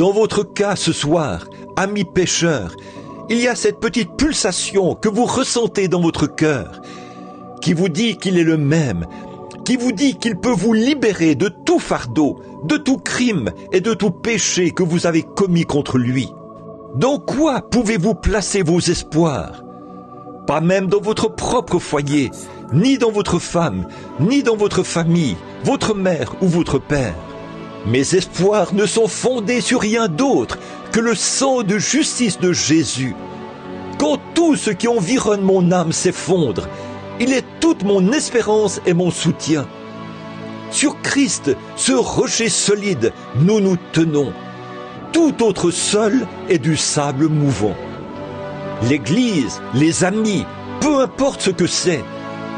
Dans votre cas ce soir, amis pécheurs, il y a cette petite pulsation que vous ressentez dans votre cœur, qui vous dit qu'il est le même, qui vous dit qu'il peut vous libérer de tout fardeau, de tout crime et de tout péché que vous avez commis contre lui. Dans quoi pouvez-vous placer vos espoirs? Pas même dans votre propre foyer, ni dans votre femme, ni dans votre famille, votre mère ou votre père. Mes espoirs ne sont fondés sur rien d'autre que le sang de justice de Jésus. Quand tout ce qui environne mon âme s'effondre, il est toute mon espérance et mon soutien. Sur Christ, ce rocher solide, nous nous tenons. Tout autre sol est du sable mouvant. L'Église, les amis, peu importe ce que c'est,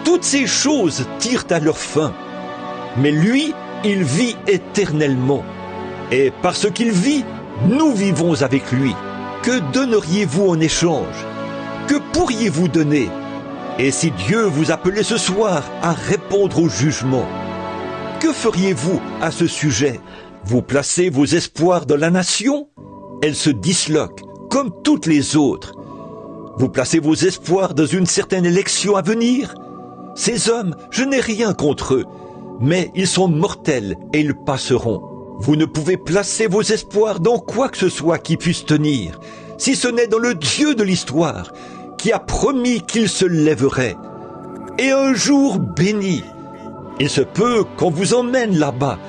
toutes ces choses tirent à leur fin. Mais lui, il vit éternellement. Et parce qu'il vit, nous vivons avec lui. Que donneriez-vous en échange? Que pourriez-vous donner? Et si Dieu vous appelait ce soir à répondre au jugement, que feriez-vous à ce sujet? Vous placez vos espoirs dans la nation? Elle se disloque, comme toutes les autres. Vous placez vos espoirs dans une certaine élection à venir? Ces hommes, je n'ai rien contre eux, mais ils sont mortels et ils passeront. Vous ne pouvez placer vos espoirs dans quoi que ce soit qui puisse tenir, si ce n'est dans le Dieu de l'histoire, qui a promis qu'il se lèverait. Et un jour béni, il se peut qu'on vous emmène là-bas,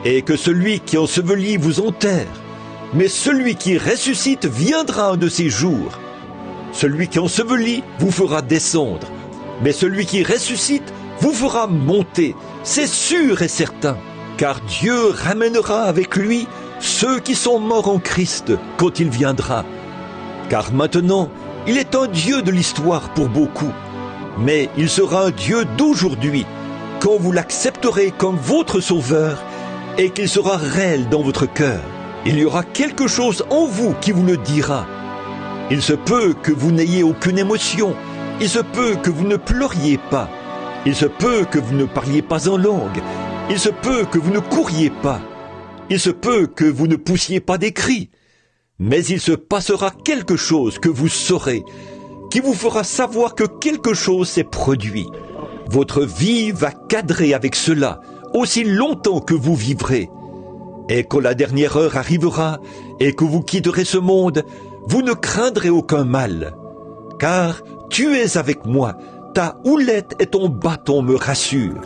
et que celui qui ensevelit vous enterre. Mais celui qui ressuscite viendra un de ces jours. Celui qui ensevelit vous fera descendre, mais celui qui ressuscite vous fera monter, c'est sûr et certain, car Dieu ramènera avec lui ceux qui sont morts en Christ quand il viendra. Car maintenant, il est un Dieu de l'histoire pour beaucoup, mais il sera un Dieu d'aujourd'hui, quand vous l'accepterez comme votre sauveur et qu'il sera réel dans votre cœur. Il y aura quelque chose en vous qui vous le dira. Il se peut que vous n'ayez aucune émotion, il se peut que vous ne pleuriez pas, il se peut que vous ne parliez pas en langue, il se peut que vous ne couriez pas, il se peut que vous ne poussiez pas des cris, mais il se passera quelque chose que vous saurez, qui vous fera savoir que quelque chose s'est produit. Votre vie va cadrer avec cela, aussi longtemps que vous vivrez. Et quand la dernière heure arrivera, et que vous quitterez ce monde, vous ne craindrez aucun mal. Car tu es avec moi, ta houlette et ton bâton me rassurent.